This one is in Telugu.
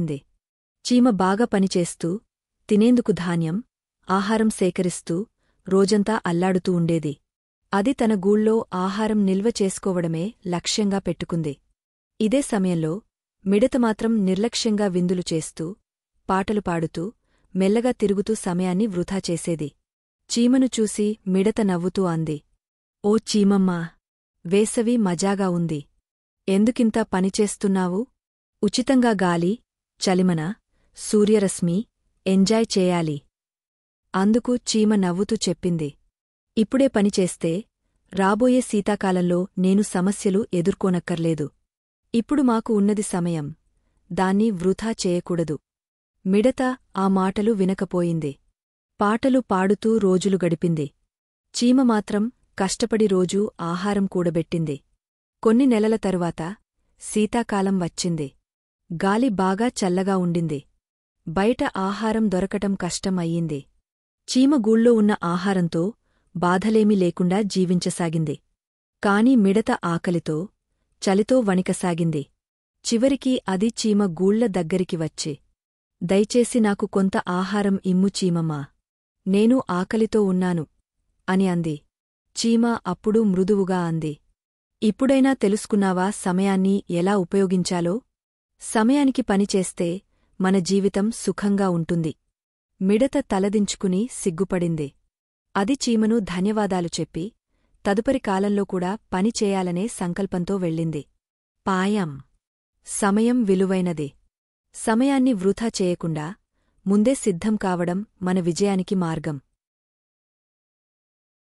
ఉంది. చీమ బాగా పనిచేస్తూ, తినేందుకు ధాన్యం, ఆహారం సేకరిస్తూ, రోజంతా అల్లాడుతూ ఉండేది. అది తన గూళ్ళో ఆహారం నిల్వ చేసుకోవడమే లక్ష్యంగా పెట్టుకుంది. ఇదే సమయంలో మిడత మాత్రం నిర్లక్ష్యంగా విందులు చేస్తూ, పాటలు పాడుతూ, మెల్లగా తిరుగుతూ సమయాన్ని వృధా చేసేది. చీమను చూసి మిడత నవ్వుతూ అంది, "ఓ చీమమ్మా! వేసవి మజాగా ఉంది. ఎందుకింత పనిచేస్తున్నావు? ఉచితంగా గాలి, చలిమన, సూర్యరశ్మి ఎంజాయ్ చేయాలి." అందుకు చీమ నవ్వుతూ చెప్పింది, "ఇప్పుడే పనిచేస్తే రాబోయే శీతాకాలంలో నేను సమస్యలు ఎదుర్కోనక్కర్లేదు. ఇప్పుడు మాకు ఉన్నది సమయం, దాన్ని వృధా చేయకూడదు." మిడత ఆ మాటలు వినకపోయింది. పాటలు పాడుతూ రోజులు గడిపింది. చీమ మాత్రం కష్టపడి రోజూ ఆహారం కూడబెట్టింది. కొన్ని నెలల తరువాత శీతాకాలం వచ్చింది. గాలి బాగా చల్లగా ఉండింది. బయట ఆహారం దొరకటం కష్టం అయ్యింది. చీమ గూళ్ళో ఉన్న ఆహారంతో బాధలేమీ లేకుండా జీవించసాగింది. కాని మిడత ఆకలితో, చలితో వణికసాగింది. చివరికి అది చీమ గూళ్ళ దగ్గరికి వచ్చి, "దయచేసి నాకు కొంత ఆహారం ఇమ్ము చీమమ్మా. నేను ఆకలితో ఉన్నాను" అని అంది. చీమ అప్పుడు మృదువుగా అంది, "ఇప్పుడైనా తెలుసుకున్నావా సమయాన్ని ఎలా ఉపయోగించాలో? సమయానికి పనిచేస్తే మన జీవితం సుఖంగా ఉంటుంది." మిడత తలదించుకుని సిగ్గుపడింది. అది చీమను ధన్యవాదాలు చెప్పి, తదుపరి కాలంలో కూడా పని చేయాలనే సంకల్పంతో వెళ్ళింది. పాయం. సమయం విలువైనది. సమయాన్ని వృధా చేయకుండా ముందే సిద్ధం కావడం మన విజయానికి మార్గం.